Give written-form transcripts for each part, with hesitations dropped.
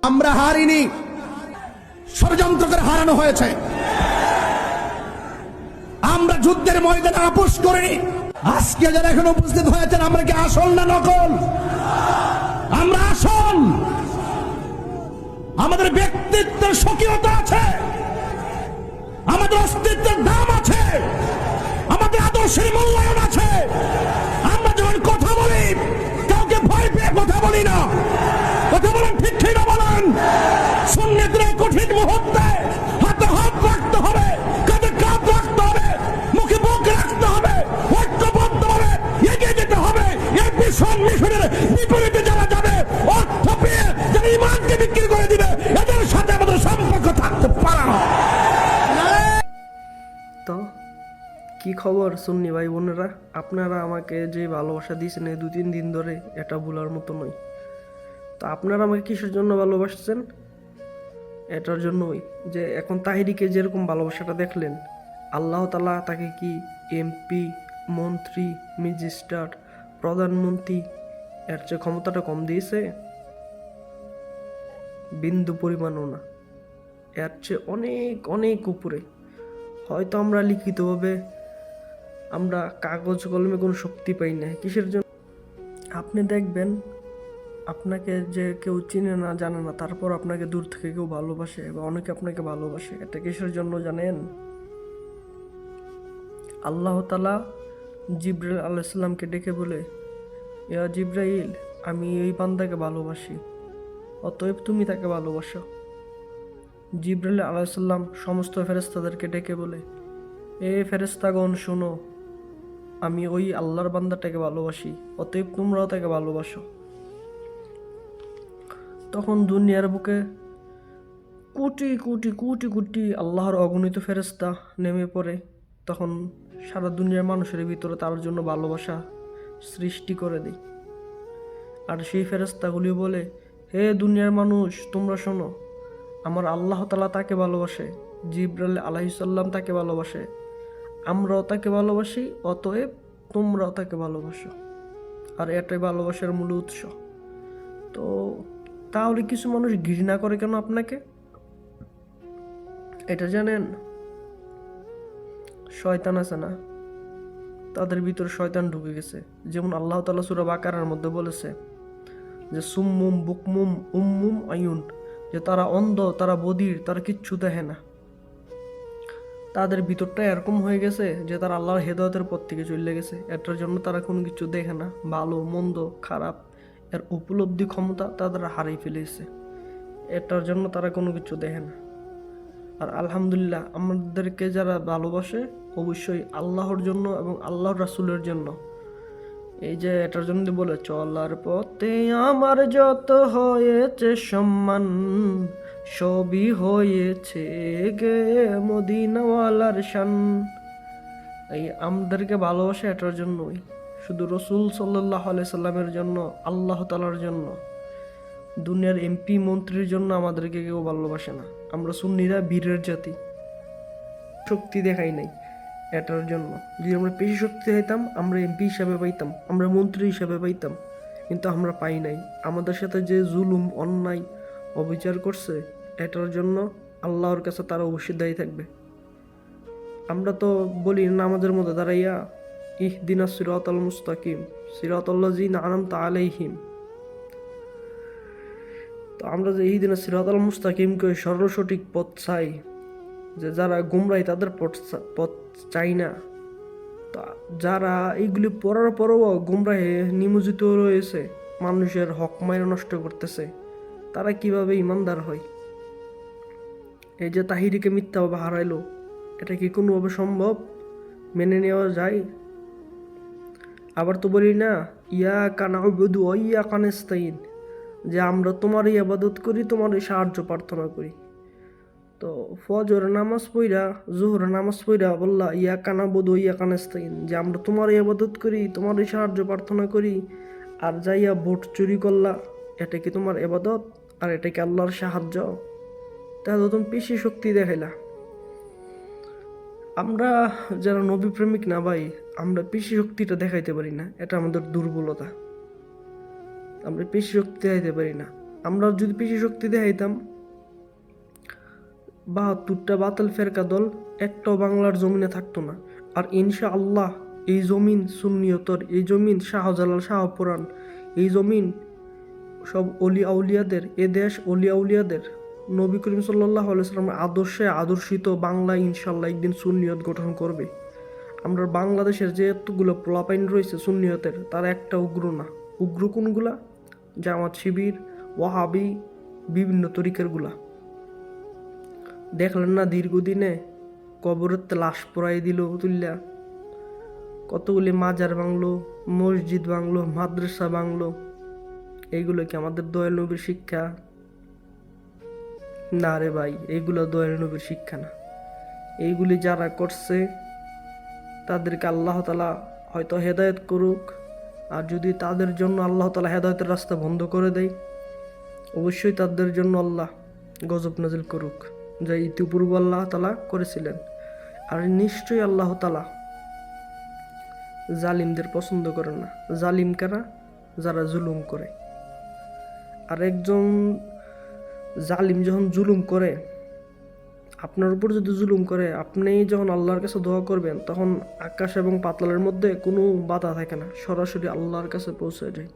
আমরা হারিনি, ষড়যন্ত্র করে হারানো হয়েছে। আমরা যুদ্ধের ময়দানে আপোষ করিনি। আজকে যারা এখন উপস্থিত হয়েছেন, আমরা কি আসল না নকল? আমরা আসল। আমাদের ব্যক্তিত্বের স্বকীয়তা আছে, আমাদের অস্তিত্বের দাম আছে, আমাদের আদর্শের মূল্যায়ন আছে। আমরা যখন কথা বলি, কাউকে ভয় পেয়ে কথা বলি না। কথা বলেন, ঠিক ঠিক না বলেন? সুন্নিদের কঠিন মুহূর্তে হাতে হাত রাখতে হবে, কাঁধে কাঁধ রাখতে হবে, মুখে মুখ রাখতে হবে, ঐক্যবদ্ধভাবে এগিয়ে যেতে হবে। এই মিশনের বিপরীতে যারা যাবে, অর্থ পেয়ে যারা ইমানকে বিক্রি করে দিবে, এদের সাথে আমাদের সম্পর্ক থাকতে পারে না। তো কি খবর সুন্নি ভাই বোনেরা? আপনারা আমাকে যে ভালোবাসা দিয়েছেন এই 2-3 দিন ধরে, এটা ভুলার মতো নয়। তো আপনারা আমাকে কিসের জন্য ভালোবাসছেন? এটার জন্যই যে এখন তাহিরিকে যেরকম ভালোবাসাটা দেখলেন, আল্লাহ তাআলা তাকে কি এমপি, মন্ত্রী, ম্যাজিস্ট্রেট, প্রধানমন্ত্রী এর চেয়ে ক্ষমতাটা কম দিয়েছে? বিন্দু পরিমাণও না, এর চেয়ে অনেক অনেক উপরে। হয়তো আমরা লিখিতভাবে, আমরা কাগজ কলমে কোনো শক্তি পাই না। কিসের জন্য? আপনি দেখবেন আপনাকে যে কেউ চিনে না, জানে না, তারপর আপনাকে দূর থেকে কেউ ভালোবাসে বা অনেকে আপনাকে ভালোবাসে। এটা কিসের জন্য জানেন? আল্লাহ তাআলা জিবরাইল আলাইহিস সালামকে ডেকে বলে, ইয়া জিবরাইল, আমি এই বান্দাকে ভালোবাসি, অতএব তুমি তাকে ভালোবাসো। জিবরাইল আলাইহিস সালাম সমস্ত ফেরেশতাদেরকে ডেকে বলে, এ ফেরেশতাগণ শোনো, আমি ওই আল্লাহর বান্দাটাকে ভালোবাসি, অতএব তোমরাও তাকে ভালোবাসো। তখন দুনিয়ার বুকে কোটি কোটি কোটি কোটি আল্লাহর অগণিত ফেরেশতা নেমে পড়ে। তখন সারা দুনিয়ার মানুষের ভিতরে তার জন্য ভালোবাসা সৃষ্টি করে দেয়। আর সেই ফেরেশতাগুলি বলে, হে দুনিয়ার মানুষ, তোমরা শোনো, আমার আল্লাহ তাআলা তাকে ভালোবাসে, জিবরাইল আলাইহিস সালাম তাকে ভালোবাসে, আমরাও তাকে ভালোবাসি, অতএব তোমরাও তাকে ভালোবাসো। আর এটাই ভালোবাসার মূল উৎস। তো তাহলে কিছু মানুষ ঘৃণা করে কেন আপনাকে? এটা জানেন? শয়তান আছে না, তাদের ভিতরে শয়তান ঢুকে গেছে। যেমন আল্লাহ তাআলা সূরা বাকারার মধ্যে বলেছে যে সুম্মুম বুকমুম উম্মুম আয়ুন, যে তারা অন্ধ, তারা বধির, তারা কিচ্ছু দেখে না। তাদের ভিতরটা এরকম হয়ে গেছে যে তারা আল্লাহর হেদায়েতের পথ থেকে চলে গেছে। এটার জন্য তারা কোনো কিছু দেখে না, ভালো মন্দ খারাপ এর উপলব্ধি ক্ষমতা তাদের হারিয়ে ফেলেছে। এটার জন্য তারা কোনো কিছু দেখে না। আর আলহামদুলিল্লাহ, আমাদেরকে যারা ভালোবাসে অবশ্যই আল্লাহর জন্য এবং আল্লাহর রাসূলের জন্য। এই যে এটার জন্য বলে, চলার পথে আমার যত হয়েছে সম্মান, সবই হয়েছে গে মদিনাওয়ালার শান। এই আমাদেরকে ভালোবাসে এটার জন্যই, শুধু রাসূল সাল্লাল্লাহু আলাইহি সাল্লামের জন্য, আল্লাহ তাআলার জন্য। দুনিয়ার এমপি মন্ত্রীর জন্য আমাদেরকে কেউ ভালোবাসে না। আমরা সুন্নিরা বীরের জাতি, শক্তি দেখাই নাই এটার জন্য। যদি আমরা বেশি শক্তি হইতাম, আমরা এমপি হিসাবে পাইতাম, আমরা মন্ত্রী হিসাবে পাইতাম, কিন্তু আমরা পাই নাই। আমাদের সাথে যে জুলুম, অন্যায়, অবিচার করছে, এটার জন্য আল্লাহর কাছে তারা অবশ্যই দায়ী থাকবে। আমরা তো বলি নামাজের মধ্যে দাঁড়াইয়া, ইহদিনাস সিরাতাল মুস্তাকিম সিরাতাল্লাযিনা আনআমতা আলাইহিম। তো আমরা যে ইহদিনাস সিরাতাল মুস্তাকিমকে সরল সঠিক পথ চাই, যে যারা গুমরাই তাদের পথ চাই না। তা যারা এইগুলি পড়ার পরও গুমরাহে নিমজ্জিত রয়েছে, মানুষের হক মাইনা নষ্ট করতেছে, তারা কিভাবে ইমানদার হয়? এই যে তাহিরিকে মিথ্যাভাবে হারাইলো, এটা কি কোনোভাবে সম্ভব? মেনে নেওয়া যায়? আবার তো বলি না, ইয়াকা না'বুদু ওয়া ইয়াকা নাস্তাইন, যে আমরা তোমারই ইবাদত করি, তোমারই সাহায্য প্রার্থনা করি। তো ফজর নামাজ পড়া, জোহর নামাজ পড়া বললা ইয়া কানা বোধ ইয়া কানাস্তাইন, যে আমরা তোমার ইবাদত করি, তোমারই সাহায্য প্রার্থনা করি, আর যাইয়া ভোট চুরি করলা, এটা কি তোমার ইবাদত? আর এটা কি আল্লাহর সাহায্য? তাহলে তুমি পেশি শক্তি দেখাইলা। আমরা যারা নবী প্রেমিক না ভাই, আমরা পেশি শক্তিটা দেখাইতে পারি না, এটা আমাদের দুর্বলতা। আমরা পেশি শক্তি দেখাইতে পারি না। আমরা যদি পেশি শক্তি দেখাইতাম, ৭২টা বাতিল ফেরকা দল একটাও বাংলার জমিনে থাকতো না। আর ইনশাআল্লাহ এই জমিন সুন্নিয়তর, এই জমিন শাহজালাল শাহপুরাণ, এই জমিন সব অলি আউলিয়াদের, এ দেশ অলি আউলিয়াদের, নবী করিম সাল্লাল্লাহু আলাইহি সাল্লামের আদর্শে আদর্শিত বাংলা ইনশাআল্লাহ একদিন সুন্নিয়ত গঠন করবে। আমরা বাংলাদেশের যে এতগুলো পোলাপাইন রয়েছে সুন্নিয়তের, তার একটা উগ্র না। উগ্র কোনগুলা? জামাত শিবির, ওয়াহাবি, বিভিন্ন তরিকারগুলা। দেখলেন না দীর্ঘদিনে কবরের লাশ পড়াই দিল তুল্লা, কতগুলি মাজার ভাঙলো, মসজিদ ভাঙলো, মাদ্রাসা ভাঙলো। এইগুলো কি আমাদের দয়াল নবীর শিক্ষা? না রে ভাই, এইগুলো দয়াল নবীর শিক্ষা না। এইগুলি যারা করছে তাদেরকে আল্লাহ তাআলা হয়তো হেদায়েত করুক, আর যদি তাদের জন্য আল্লাহ তাআলা হেদায়েতের রাস্তা বন্ধ করে দেয়, অবশ্যই তাদের জন্য আল্লাহ গজব নাজিল করুক, যা ইতিপূর্বে আল্লাহ তাআলা করেছিলেন। আর নিশ্চয়ই আল্লাহ তাআলা জালিমদের পছন্দ করেন না। জালিম কারা? যারা জুলুম করে। আর একজন জালিম যখন জুলুম করে, আপনার উপর যদি জুলুম করে, আপনি যখন আল্লাহর কাছে দোয়া করবেন, তখন আকাশ এবং পাতালের মধ্যে কোনো বাধা থাকে না, সরাসরি আল্লাহর কাছে পৌঁছে যায়।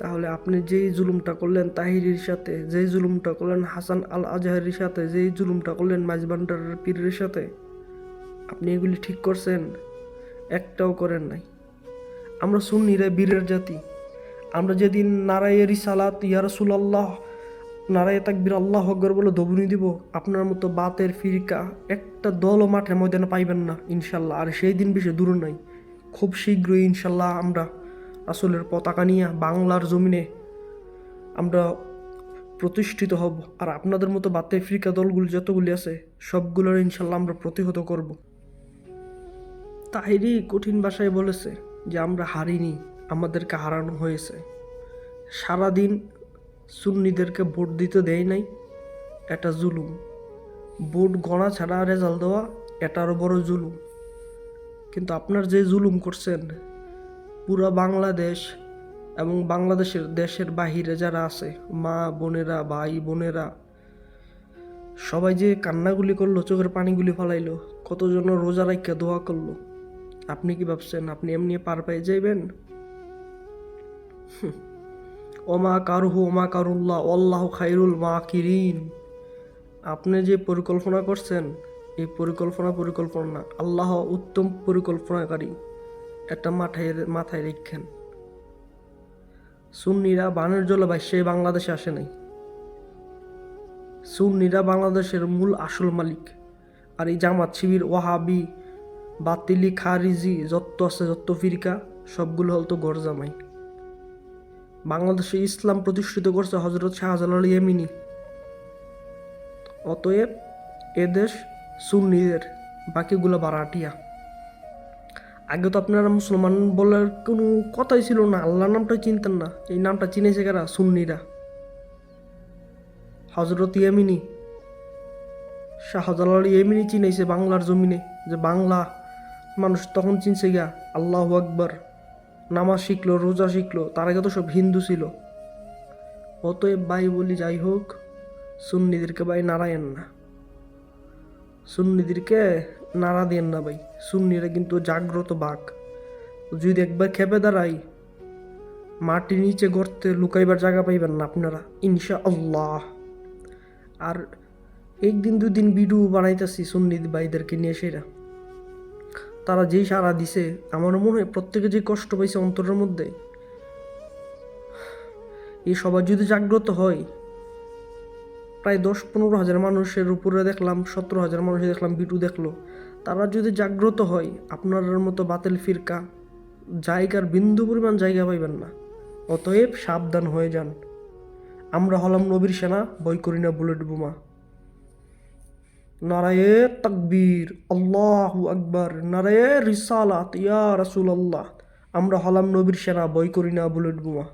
তাহলে আপনি যেই জুলুমটা করলেন তাহিরির সাথে, যেই জুলুমটা করলেন হাসান আল আজহারির সাথে, যেই জুলুমটা করলেন মাইজবান্ডার পীরের সাথে, আপনি এগুলি ঠিক করছেন? একটাও করেন নাই। আমরা সুন্নিরা বীরের জাতি। আমরা যেদিন নারায়ে রিসালাত ইয়া রাসূলুল্লাহ, নারায়ে তাকবীর আল্লাহু আকবার বলে দবনি দিব, আপনার মতো বাতের ফিরকা একটা দলও মাঠের ময়দানে পাইবেন না ইনশাল্লাহ। আর সেই দিন বেশি দূর নাই, খুব শীঘ্রই ইনশাল্লাহ আমরা রাসূলের পতাকা নিয়ে বাংলার জমিনে আমরা প্রতিষ্ঠিত হব। আর আপনাদের মতো বাতের ফিরকা দলগুলো যতগুলি আছে সবগুলোর ইনশাল্লাহ আমরা প্রতিহত করব। তাহিরি কঠিন ভাষায় বলেছে যে আমরা হারিনি, আমাদেরকে হারানো হয়েছে। সারাদিন সুন্নিদেরকে ভোট দিতে দেয় নাই, এটা জুলুম। ভোট গণা ছাড়া রেজাল্ট দেওয়া, এটারও বড় জুলুম। কিন্তু আপনার যে জুলুম করছেন, পুরা বাংলাদেশ এবং দেশের বাহিরে যারা আছে, মা বোনেরা, ভাই বোনেরা, সবাই যে কান্নাগুলি করলো, চোখের পানিগুলি ফালাইলো, কতজন রোজা রাখিয়া দোয়া করলো, আপনি কি ভাবছেন আপনি এমনি পার পেয়ে যাইবেন? ওমা কারুহু ওমা কারুল্লাহ আল্লাহু খাইরুল মাকিরিন। আপনি যে পরিকল্পনা করছেন, এই পরিকল্পনা না, আল্লাহ উত্তম পরিকল্পনাকারী। একটা মাথায় রেখেন। সুন্নিরা বানের জলে ভাসিয়ে বাংলাদেশে আসে নাই। সুন্নিরা বাংলাদেশের মূল আসল মালিক। আর এই জামাত শিবির, ওয়াহাবি, বাতিলি, খারিজি যত আছে, যত ফিরকা, সবগুলো হল তো গরজামাই। বাংলাদেশে ইসলাম প্রতিষ্ঠিত করছে হযরত শাহজালাল ইয়েমেনি। অতএব এদেশ সুন্নিদের, বাকিগুলো ভাড়াটিয়া। আগে তো আপনারা মুসলমান বলার কোনো কথাই ছিল না, আল্লাহর নামটাই চিনতেন না। এই নামটা চিনেছে কারা? সুন্নিরা। হযরত ইয়েমেনি, শাহজালাল ইয়েমেনি চিনেছে বাংলার জমিনে, যে বাংলা মানুষ তখন চিনছে গিয়া আল্লাহু আকবার, নামাজ শিখলো, রোজা শিখলো। তার আগে তো সব হিন্দু ছিল। অতএব ভাই বলি, যাই হোক, সুন্নিদেরকে ভাই নাড়ায়েন না, সুন্নিদেরকে নাড়া দেন না ভাই। সুন্নিরা কিন্তু জাগ্রত বাঘ। যদি একবার খেপে দাঁড়াই, মাটির নিচে গর্তে লুকাইবার জায়গা পাইবেন না আপনারা ইনশাআল্লাহ। আর একদিন দুদিন ভিডিও বানাইতেছি সুন্নি ভাইদেরকে নিয়ে, সেরা তারা যেই সাড়া দিছে, আমার মনে হয় প্রত্যেকে যে কষ্ট পাইছে অন্তরের মধ্যে, এই সবাই যদি জাগ্রত হয়, প্রায় 10-15 হাজার মানুষের উপরে দেখলাম, 17,000 মানুষ দেখলাম ভিডিও দেখলো, তারা যদি জাগ্রত হয়, আপনার মতো বাতিল ফিরকা জায়গার বিন্দু পরিমাণ জায়গা পাইবেন না। অতএব সাবধান হয়ে যান। আমরা হলাম নবীর সেনা, ভয় করি না বুলেট বোমা। নারায়ে তাকবীর, আল্লাহু আকবার, নারায়ে রিসালাত, ইয়া রাসূলুল্লাহ। আমরা হলাম নবীর সেনা, ভয় করি না বুলেট বোমা।